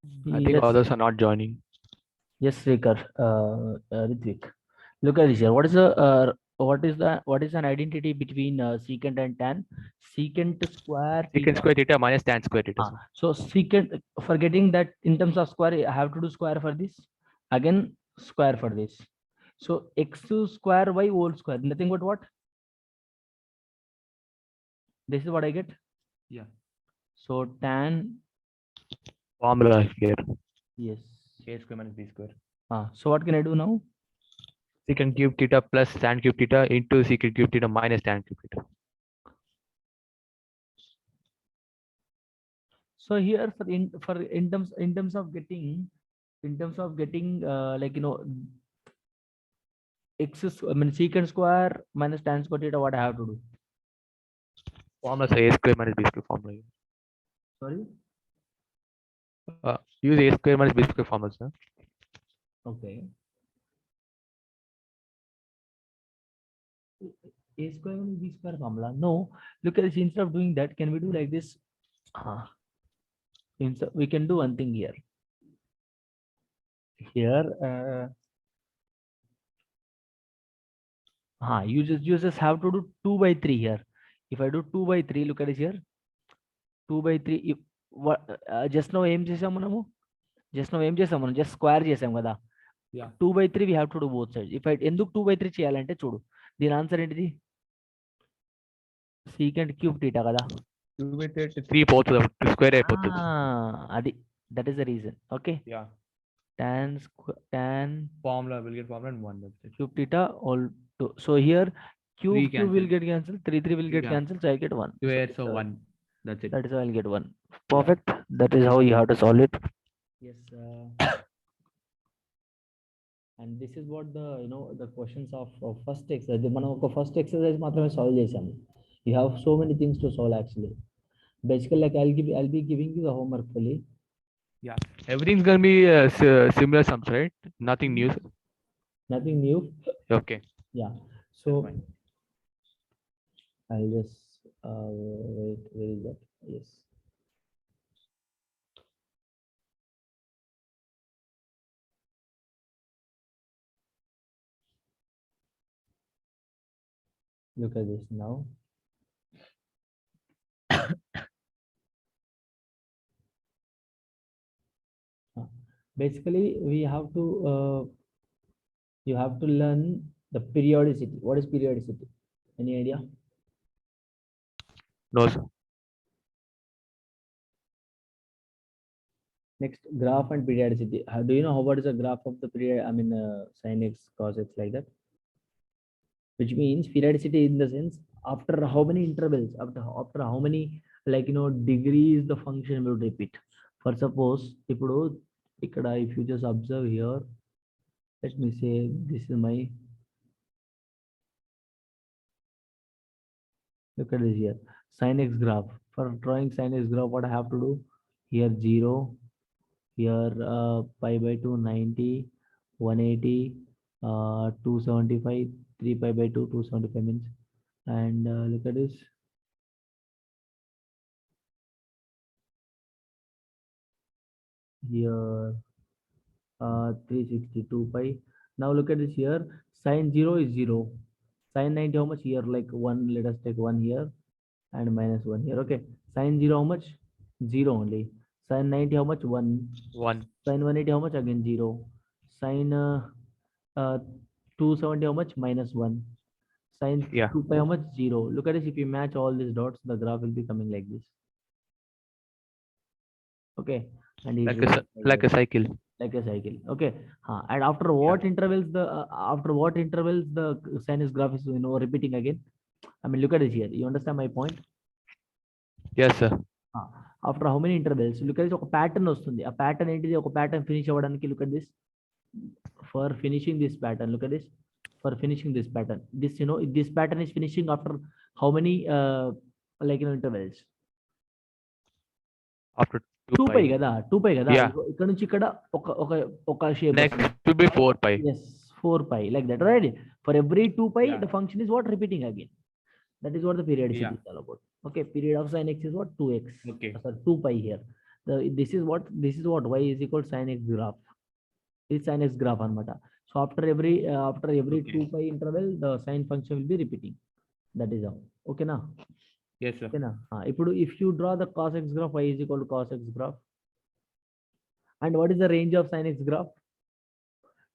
I think Let's others are not joining. yes, Srikar, Ritvik. Look at this here. What is an identity between secant and tan? Secant square Secant theta. square theta minus tan square theta. So So secant, forgetting that in terms of square, I have to do square for this. Again, square for this. So x square y whole square. Nothing but what? This is what I get. yeah, So tan, formula here. yes. A square minus b square. So what can I do now? Secant cube theta plus tan cube theta into secant cube theta minus tan cube theta. So here for in terms of getting I mean secant square minus tan square theta, what I have to do? Formula say a square minus b square formula. Sorry. Use a square minus b square formula, sir. Okay. A square minus b square formula. No, look at this. Instead of doing that, can we do like this? We can do one thing here. Here, you just have to do 2 by 3 here. If I do 2 by 3, look at this here. 2 by 3. If what just now ఏం చేసాము మనము just square చేసాం కదా. Yeah. 2 by 3 we have to do both sides. If I ఎందుకు 2 by 3 చేయాలంటే చూడు, దీని answer ఏంటిది? secant cube theta కదా. 2 by 3 పోతుంది స్క్వేర్ అయిపోతుంది. అది that is the reason. Okay. Yeah. Tan Formula will get formula and 1. cube theta all 2. So here cube Three cube will cancel. get cancelled. 3 will get Yeah. cancelled. So I get 1. Square so 1. That's it. That is how I'll get 1. Perfect. That is how you have to solve it. Yes. And this is what the questions of first exercise. మనం ఒక first exercise మాత్రమే solve చేసాము. You have so many things to solve actually. Basically, like I'll be giving you the homework fully. Yeah. Everything's gonna be similar sums, right? Nothing new. Nothing new. Okay. Yeah. So I'll just wait. Where is that? Yes. Look at this now. Basically, you have to learn the periodicity. What is periodicity? Any idea? No, sir. Next, graph and periodicity. Do you know what is a graph of the period? I mean, sin x, cos x, like that. Which means periodicity in the sense after how many intervals, after how many degrees the function will repeat. For suppose ఇప్పుడు ఇక్కడ if you just observe here, let me say this is my, look at this here, sin x graph. For drawing sin x graph, what I have to do? Here 0, here pi by 2 90, 180, 275, 3 pi by 2 275 means. And look at this, here 362 pi. Now look at this here, sin 0 is 0, sin 90 how much here, like 1, let us take 1 here and minus 1 here. Okay, sin 0 how much? 0 only. Sin 90 how much? 1. 1. Sin 180 how much? Again 0. Sin 270 how much? Minus 1. Sin Yeah. 2 pi how much? 0. Look at this, if you match all these dots, the graph will be coming like this. Okay, and like a cycle. Like a cycle. Okay. And after what intervals the sinus graph is repeating again? I mean, look at this here. You understand my point? Yes, sir. After how many intervals? Look at this, ఒక pattern వస్తుంది. ఆ pattern ఏంటిది? ఒక pattern finish అవ్వడానికి, look at this. For finishing this pattern, look at this. For finishing this pattern, this pattern is finishing after how many intervals? After 2 pi కదా, 2 pi కదా. Yeah. ఇక్కడ నుంచి ఇక్కడ ఒక shape. Next will be 4 pi. Yes, 4 pi, like that, right? For every 2 pi, Yeah. the function is what? Repeating again. That is what the periodicity Yeah. is all about. Okay, period of sin x is what? 2x. Okay. Sorry, 2 pi here. this is what y is equal to sin x graph. It's sin x graph anamata. So after every Okay. 2 pi interval, the sine function will be repeating. That is how. Okay na? Yes, sir. Okay na? Ipudu if you draw the cos x graph, y is equal to cos x graph. And what is the range of sin x graph?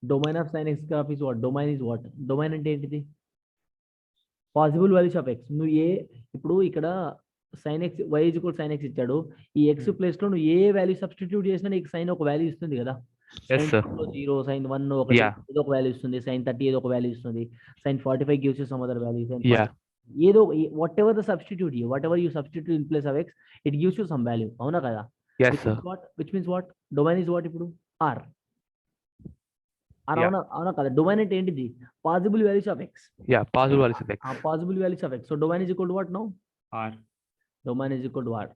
Domain of sin x graph is what? Domain is what? Domain అంటే ఏంటిది? Possible values of x. నువ్వు ఇప్పుడు ఇక్కడ sin x y is equal sin x ఇచ్చాడు. ఈ X place లో నువ్వు ఏ value substitute చేసినా నీకు సైన్ ఒక వాల్యూ ఇస్తుంది కదా. Yes, sir. 0, sin 1 ఒకటి Yeah. ఏదో ఒక వాల్యూ ఇస్తుంది. sin 30 ఏదో ఒక వాల్యూ ఇస్తుంది. sin 45 gives you some other value. Sin 40 Yeah. ఏదో whatever the substitute here, whatever you substitute in place of x, it gives you some value. అవునా కదా? Yes, sir. Which means what? Domain is what ఇప్పుడు? R. Yeah. అవునా కదా? Domain అంటే ఏంటిది? Possible values of X. Yeah. Possible values of x. Possible values of x. So domain is equal to what now? R. Domain is equal to R.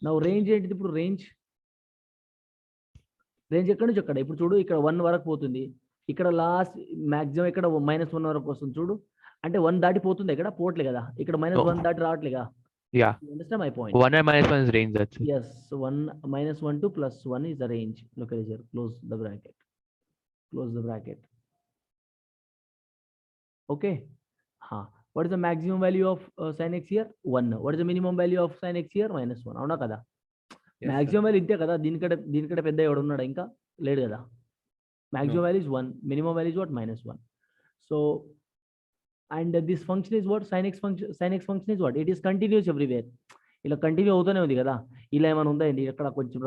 Now range ఏంటిది ఇప్పుడు? Range ఎక్కడి నుంచి ఎక్కడ? ఇప్పుడు చూడు, ఇక్కడ 1 వరకు పోతుంది. ఇక్కడ లాస్ట్ మాక్సిమం ఇక్కడ -1 వరకు వస్తుంది చూడు. అంటే 1 దాటిపోతుంది, ఇక్కడ పోవట్లే కదా. ఇక్కడ -1 దాటి రావట్లేగా. Yeah. You understand my point? 1 and -1 is range. That's it. Yes. So 1 -1 to +1 is the range. Look at here. Close the bracket. Close the bracket. Okay. What is the maximum value of sin x here? 1. What is the minimum value of sin x here? -1. అవునా కదా? Maximum value ఇంతే కదా. దీనికంటే పెద్ద ఎవడు ఉన్నాడా? ఇంకా లేడు కదా. Maximum value is 1, minimum value is what? -1. So and this function is what? sin x function is what? It is continuous everywhere. ఇలా కంటిన్యూ అవుతూనే ఉంది కదా. ఇలా ఏమైనా ఉందా అండి? ఇక్కడ కొంచెం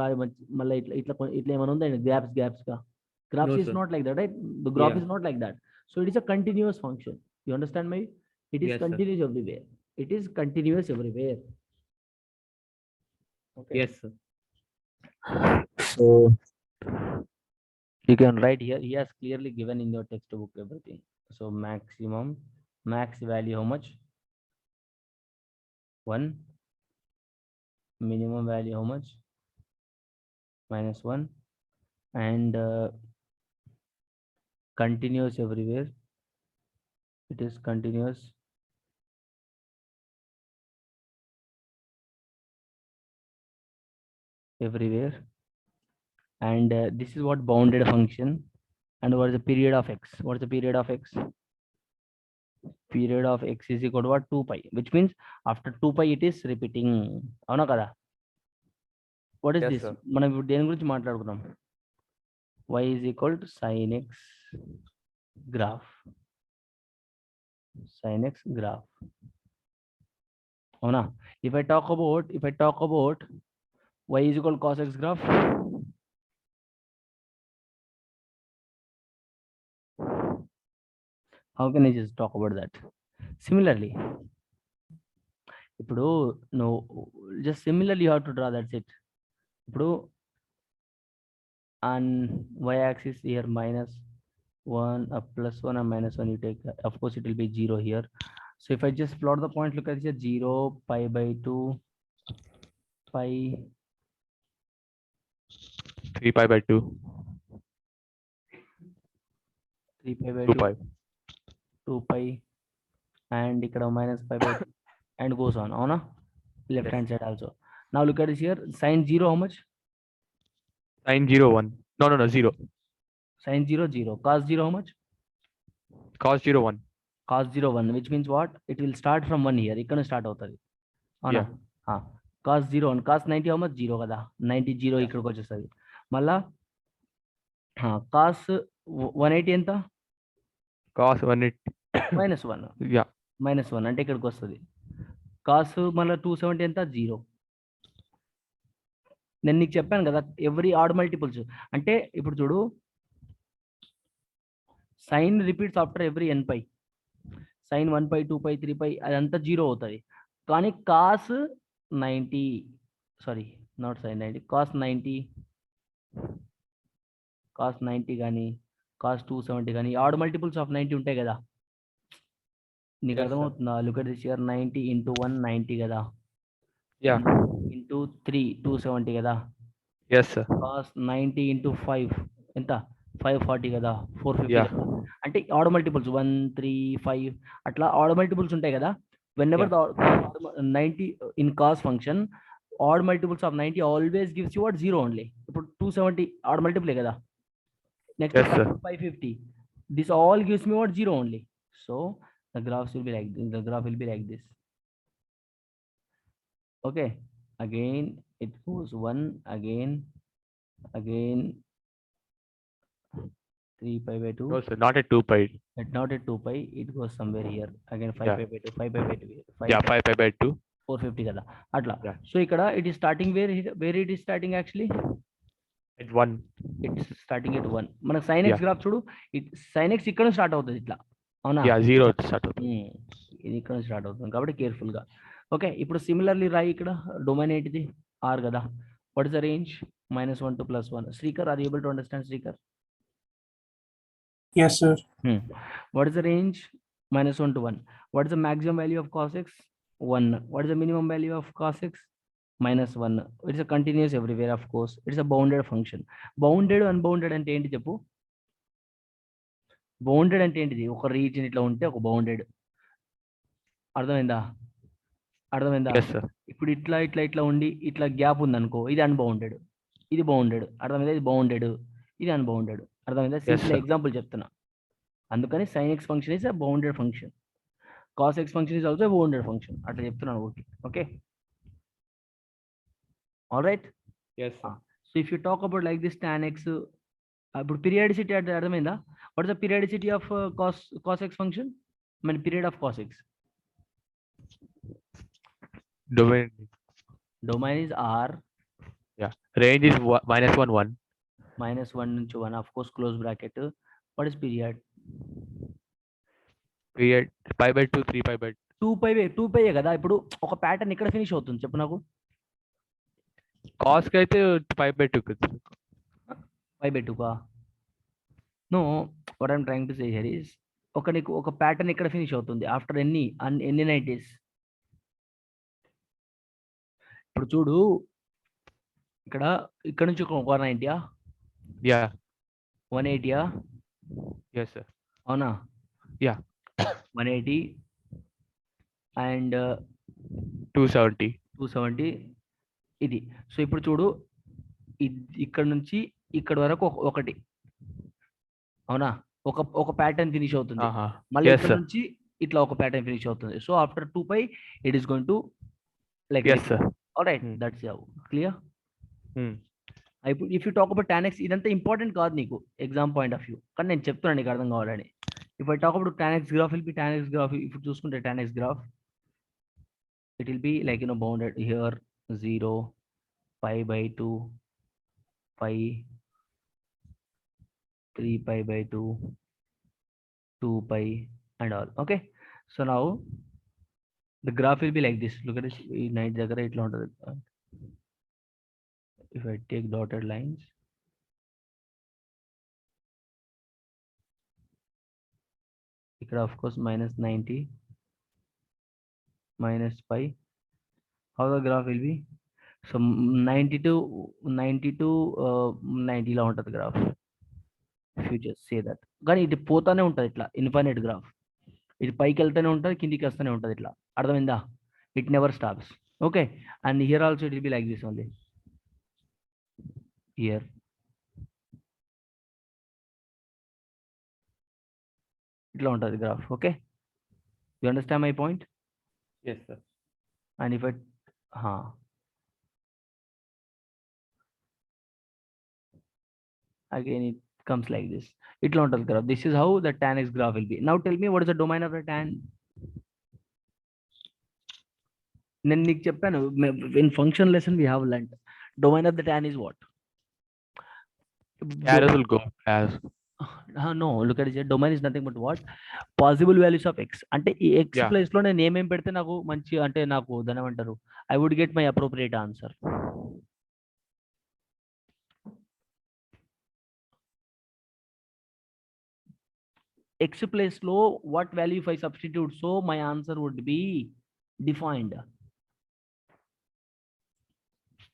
మళ్ళీ ఇట్లా ఏమైనా ఉందా అండి? గ్యాప్స్ గా. Graphs is not like that, right? The graph is not like that. So it is a continuous function. You understand me? It is continuous everywhere. It is continuous everywhere. Okay. Yes, sir. So you can write here. He has clearly given in your textbook everything. So max value how much? 1. Minimum value how much? -1. And continuous everywhere. It is continuous everywhere. And this is what bounded function. And what is the period of x? What is the period of x? Period of x is equal to what? 2 pi, which means after 2 pi it is repeating. అవునా కదా? What is Yes, this? sir. మనం ఇప్పుడు దేని గురించి మాట్లాడుకుందాం? y is equal to sin x graph. Sin x graph. అవునా? If I talk about y is equal to cos x graph, how can I just talk about that? Similarly, ఇప్పుడు నువ్వు just similarly you have to draw, that's it. ఇప్పుడు on y axis here -1 +1 and -1 you take, of course it will be 0 here. So if I just plot the point, look at here, 0, pi by 2, pi, 3 pi by 2. 3 pi by 2 2, pi. 2 pi, and ఇక్కడ -pi by 2 and goes on. అవునా? Left hand side also. Now look at this here, sin 0 how much? Sin 0 1. No 0. Sin 0 0. Cos 0 how much? Cos 0 1. Cos 0 1, which means what? It will start from 1 here. ఇక్కడ start అవుతుంది. అవునా? Cos 0 1. Cos 90 how much? 0 కదా. 90 0 ఇక్కడికి వచ్చేస్తుంది. మళ్ళా cos 180 ఎంత? Cos 180. -1. Yeah. -1 అంటే ఇక్కడికి వస్తుంది. cos మళ్ళీ 270 ఎంత? 0. నేను నీకు చెప్పాను కదా, ఎవ్రీ ఆడ్ మల్టిపుల్స్. అంటే ఇప్పుడు చూడు, sin repeats after every n pi. Sin 1 pi 2 pi 3 pi అదంతా 0 అవుతుంది. కానీ cos 90, sorry not sin 90, cos 90 కానీ కాస్ 270 కానీ ఆడ్ మల్టిపుల్స్ ఆఫ్ 90 ఉంటాయి కదా. నీకు అర్థమవుతుందా? లుక్ ఎట్ దిస్ హియర్, 90 × 1 90 కదా. Yeah. ఇంటూ 3 270 కదా. Yes, sir. కాస్ 90 × 5 ఎంత? 540 కదా. 450 Yeah. కదా. అంటే ఆడ్ మల్టిపుల్స్ 1 3 5 అట్లా ఆడ్ మల్టిపుల్స్ ఉంటాయి కదా. When ever 90 in cos function, odd multiples of 90 always gives you what? 0 only. ఇప్పుడు 270 odd multiple కదా. Next Yes, sir. 550. This all gives me what? 0 only. So the graphs will be like this. The graph will be like this. Okay. Again it goes 1, again 3 pi by 2. No, sir, not at 2 pi. Not at 2 pi. It goes somewhere here. Again 5 Yeah. pi by 2. 5 pi by 2 here. 5 Yeah, 5 pi by 2. 450 కదా అట్లా. Yeah. So ఇక్కడ it is starting where it is starting actually. At 1. It's starting at 1. మనకు sin x Yeah. Graph చూడు, sin x ఇక్కడ start అవుతుంది ఇట్లా, అవునా? Yeah, 0 start అవుతుంది. ఇది ఇక్కడ స్టార్ట్ అవుతుంది కాబట్టి కేర్ఫుల్ గా. ఓకే, ఇప్పుడు సిమిలర్లీ రాయి ఇక్కడ డొమైన్ ఏంటిది? R కదా. What is the range? -1 to +1. Srikar, are you able to understand Srikar? Yes, sir. What is the range? -1 to 1. What is the maximum value of cos x? 1. What is the minimum value of cos x? -1. It's a continuous everywhere, of course. It's a bounded function. Bounded, unbounded అంటే ఏంటి చెప్పు? Bounded అంటే ఏంటిది? ఒక reason ఇట్లా ఉంటే ఒక bounded. అర్థమైందా? Yes, sir. ఇప్పుడు ఇట్లా ఇట్లా ఇట్లా ఉండి ఇట్లా గ్యాప్ ఉంది అనుకో, ఇది అన్బౌండెడ్. ఇది బౌండెడ్. అర్థమైందా? ఇది బౌండెడ్, ఇది అన్బౌండెడ్. అర్థమైందా? Simple sir. ఎగ్జాంపుల్ చెప్తున్నా. అందుకని sin x function is a bounded function. cos x function is also bounded function. అట్లా చెప్తున్నాను. Okay, all right. Yes, sir. So if you talk about like this tan x, ఇప్పుడు periodicity అంటే అర్థమైందా? What is the periodicity of cos x function? మన period of cos x. Domain. Domain is R. Range is -1, 1. -1 నుంచి 1, of course close bracket. What is period? Period pi by 2, 3 pi by 2 పై కదా. ఇప్పుడు ఒక pattern ఇక్కడ finish అవుతుంది చెప్పు నాకు. cos కి అయితే pi by 2 కదా. 5/2 కా? No, what I'm trying to say here is, నీకు ఒక ప్యాటర్న్ ఇక్కడ ఫినిష్ అవుతుంది ఆఫ్టర్ ఎన్ని 90s. ఇప్పుడు చూడు, ఇక్కడ నుంచి ఒక 190, Yeah. 180, Yes, sir. అవునా? Yeah. 180 అండ్ 270. ఇది. సో ఇప్పుడు చూడు, ఇక్కడ నుంచి ఇక్కడ వరకు ఒకటి, అవునా? ఒక ప్యాటర్న్ ఫినిష్ అవుతుంది. మళ్ళీ Yes, ఇక్కడ sir. నుంచి ఇట్లా ఒక ప్యాటర్న్ ఫినిష్ అవుతుంది. So after 2 pi it is going to like Yes, sir. All right, that's clear. ఇప్పుడు if you talk about tan x, ఇదంతా ఇంపార్టెంట్ కాదు నీకు ఎగ్జామ్ పాయింట్ ఆఫ్ వ్యూ, కానీ నేను చెప్తున్నాను నీకు అర్థం కావాలని. If I talk about tan x graph will be tan x graph. ఇప్పుడు చూసుకుంటే tan x graph it will be like bounded here 0, pi by 2, pi, 3 pi by 2, 2 pi and all. Okay, so now the graph will be like this. Look at this. Night దగ్గర ఇట్లా ఉంటుంది. If I take dotted lines, ఇక్కడ of course -90, -pi. How the graph will be? So 90 to 90 ఇలా ఉంటుంది graph. If you just say that. కానీ ఇది పోతానే ఉంటుంది ఇట్లా ఇన్ఫైనైట్ గ్రాఫ్. ఇది పైకి వెళ్తూనే ఉంటుంది, కిందికి వస్తూనే ఉంటుంది ఇట్లా. అర్థమైందా? It never stops. Okay, and here also it will be like this only. Here ఇట్లా ఉంటుంది graph. Okay, you understand my point? Yes, sir. And if it again it comes like this. It'll not graph. This is how the tan x graph will be. Now tell me, what is the domain of the tan? నేను నీకు చెప్పాను, in function lesson we have learned domain of the tan is what? Arrows will go as. No, look at it. Domain is nothing but what? Possible values of x. అంటే ఈ x Yeah. Place లో నేను ఏమేం పెడితే నాకు మంచి, అంటే నాకు దాని ఏమంటారు, I would get my appropriate answer. X place లో what value if I substitute, so my answer would be defined.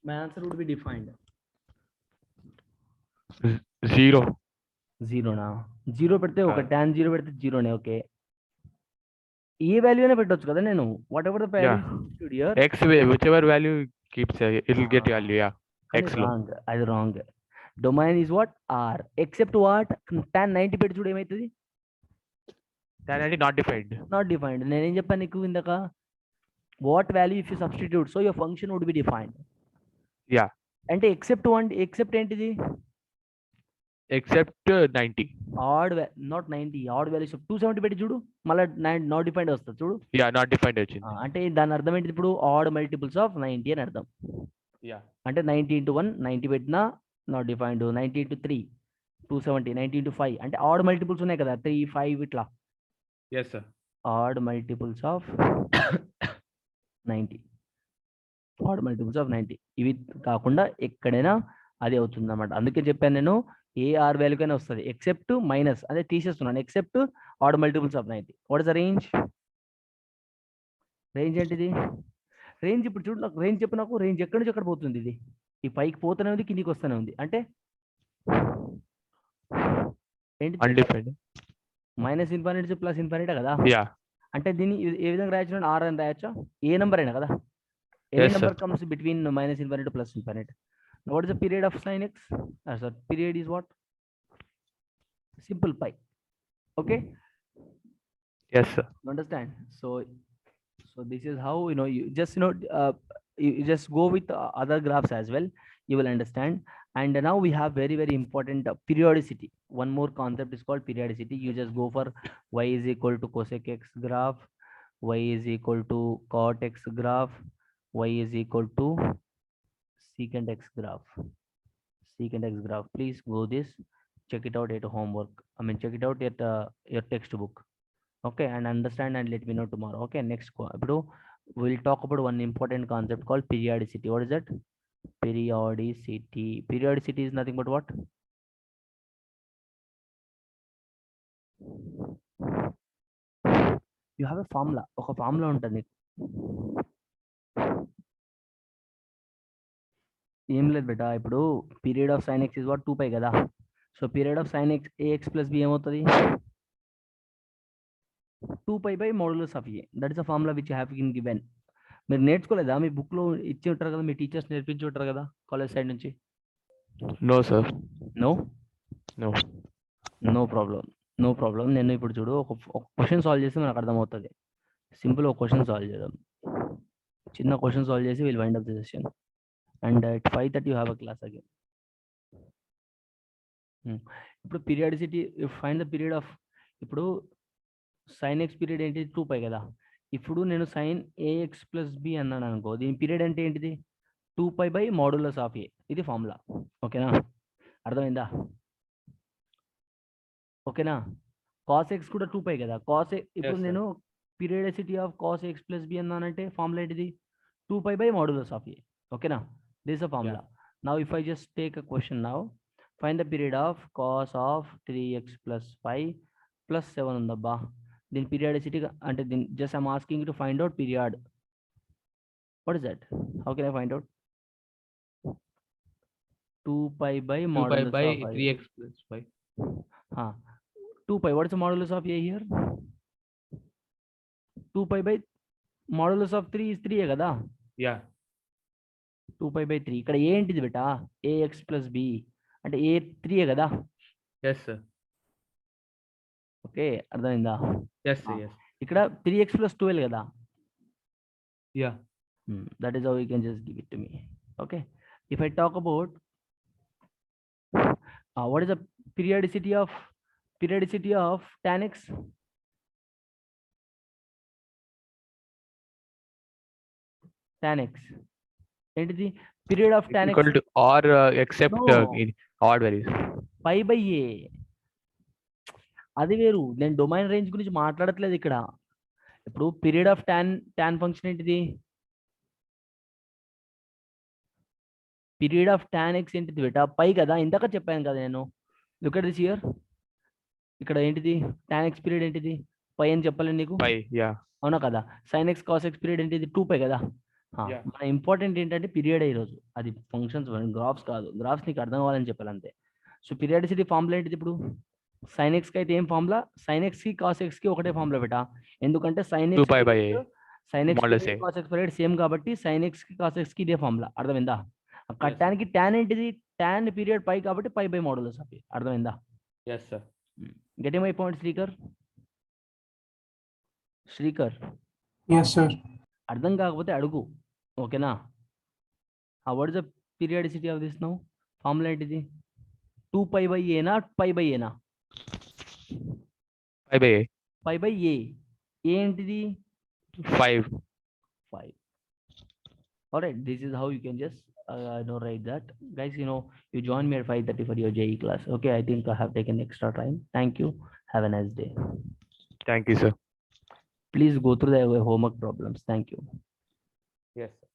My answer would be defined. 0. 0 నా? 0 పెడితే ఒక tan 0 పెడితే 0నే. ఓకే, ఏ వాల్యూ అయినా పెట్టొచ్చు కదా నేను, what ever the value here. X, whichever value keeps, it'll get value. Yeah. కానీ X లో. రాంగ్, అది wrong. Domain is what R, except what tan 90 పెట్టి చూడు ఏమవుతుంది, That is not defined. Not defined. నేనేం చెప్పాను నీకు ఇందాక, what value if you substitute so your function would be defined. Yeah. అంటే ఎక్సెప్ట్ ఎక్సెప్ట్ ఏంటిది, Except 90. Odd not 90, odd values 270 పెట్టి చూడు, మళ్ళీ నాట్ డిఫైన్డ్ వస్తుంది చూడు. Yeah, not defined వచ్చింది. అంటే దాని అర్థం ఏంటిది ఇప్పుడు, ఆడ్ మల్టిపుల్స్ ఆఫ్ 90 అని అర్థం. Yeah. అంటే 90 into 1 90 పెట్టినా నాట్ డిఫైన్డ్, 90 into 3 270, 90 into 5 అంటే ఆడ్ మల్టిపుల్స్ ఉన్నాయి కదా, 3 5 ఇట్లా Yes, sir. Add multiples of 90, add multiples of 90 ఇవి కాకుండా ఎక్కడైనా అది అవుతుంది అనమాట. అందుకే చెప్పాను నేను ఏ ఆర్ వాల్యూకైనా వస్తుంది, ఎక్సెప్ట్ మైనస్ అదే తీసేస్తున్నాను, except add multiples of 90. What is the range, range ఏంటిది, రేంజ్ ఇప్పుడు చూడు నాకు రేంజ్ చెప్పు, నాకు రేంజ్ ఎక్కడి నుంచి ఎక్కడ పోతుంది, ఇది ఈ పైకి పోతూనే ఉంది కిందికి వస్తూనే ఉంది, అంటే ఏంటి Undefined. Minus infinity plus infinity కదా. Yeah. అంటే దీన్ని ఏ విధంగా రాయొచ్చు, ఆర్ అని రాయొచ్చా, ఏ నెంబర్ అయినా కదా, ఏ Yes, number sir. Comes between minus infinity plus infinity. What is the period of sin x, sir period is what, simple pi. Okay, Yes, sir. you understand. So this is how you just you just go with other graphs as well, you will understand. And now we have very very important periodicity. One more concept is called periodicity. You just go for y is equal to cosec x graph, y is equal to cot x graph, y is equal to secant x graph, secant x graph. Please go this, check it out at homework, check it out at your textbook. Okay, and understand and let me know tomorrow. Okay, next we'll talk about one important concept called periodicity. What is that, periodicity? Periodicity is nothing but what, you have a formula, ఒక formula ఉంటుంది, ఏం లేదు బేటా. ఇప్పుడు period of sin x is what 2π కదా. So period of sin x ax plus b ఏమవుతుంది, 2π by modulus of a. That is a formula which you have been given. మీరు నేర్చుకోలేదా, మీ book లో ఇచ్చి ఉంటారు కదా, మీ టీచర్స్ నేర్పించి ఉంటారు కదా కాలేజ్ సైడ్ నుంచి. No, sir. No No. No problem, no problem. నేను ఇప్పుడు చూడు ఒక క్వశ్చన్ సాల్వ్ చేసి మనకు అర్థమవుతుంది. సింపుల్ ఒక క్వశ్చన్ సాల్వ్ చేద్దాం, చిన్న క్వశ్చన్ సాల్వ్ చేసి will wind up the session. And at 5:30 you have a class again. ఇప్పుడు periodicity, find the period of, ఇప్పుడు sin x పీరియడ్ ఏంటి 2π కదా. ఇప్పుడు నేను sin ax ప్లస్ b అన్నాను అనుకో, దీని పీరియడ్ అంటే ఏంటిది 2π బై మాడ్యులస్ ఆఫ్ a. ఇది ఫార్ములా. ఓకేనా, అర్థమైందా, ఓకేనా. cos x కూడా 2π కదా, cos ఇప్పుడు sir. నేను periodicity of cos x plus b అన్నానంటే ఫార్ములా ఏంటిది 2π బై మాడ్యులస్ ఆఫ్ a. ఓకేనా, this is a formula. Now if I just take a question now, find the period of cos of 3x plus 5 plus 7 ఉందబ్బా. దీని periodicity అంటే దీని just I'm asking to find out period. What is that, how can I find out 2π by 2π modulus by of 3x plus 5. 2π, what is the modulus of a here, 2π by modulus of 3 is 3 కదా. Yeah. 2π by 3 ఇక్కడ ఏ ఏంటిది బేటా, ax plus b అంటే a 3 కదా. Yes, sir. Okay, అర్థమైందా. Yes, sir. Yes. ఇక్కడ 3x plus 12 కదా. Yeah. That is how you can just give it to me. Okay, if I talk about what is the periodicity of tan x, tan x ఏంటిది, period of tan x Equal to or except No. in odd values. π by a. అది వేరు, నేను domain range గురించి మాట్లాడట్లేదు ఇక్కడ. ఇప్పుడు period of tan function ఏంటిది, period of tan x ఏంటిది బేటా, పై కదా, ఇందాక చెప్పాను కదా నేను. లుక్ ఎట్ దిస్ హియర్, ఇక్కడ ఏంటిది tan x పీరియడ్ ఏంటిది పై అని చెప్పాలి నీకు. Pi. Yeah. అవునా కదా. sin x cos x period ఏంటిది 2π కదా. Yeah. మన ఇంపార్టెంట్ ఏంటంటే పీరియడ్ ఈరోజు, అది ఫంక్షన్స్ గ్రాఫ్స్ కాదు, గ్రాఫ్స్ నీకు అర్థం అవ్వాలని చెప్పాలి అంతే. సో పీరియాడిసిటీ ఫార్ములా ఏంటిది ఇప్పుడు sin x కి అయితే ఏం ఫార్ములా, sin x కి cos x కి ఒకటే ఫార్ములా బేటా, ఎందుకంటే sin 2 x pi by a sin x modulus a. cos x period same కాబట్టి sin x కి cos x కి ఇదే ఫార్ములా, అర్థమైందా? కట్టానికి tan ఏంటిది, tan పీరియడ్ పై కాబట్టి పై బై మోడల్స్ అవి, అర్థమైందా? Yes, sir. Getting my point Srikar? Srikar Yes, sir. అర్థం కాకపోతే అడుగు, ఓకేనా? What is the periodicity of this now? Formula ఏంటిది? 2 పై బై ఏనా, పై బై ఏనా? Pi by a. Pi by a ఏంటిది? 5. 5. All right, this is how you can just write that, guys. You join me at 5:30 for your JE class. Okay, I think I have taken extra time. Thank you. Have a nice day. Thank you, sir. Please go through the homework problems. Thank you. Yes, sir.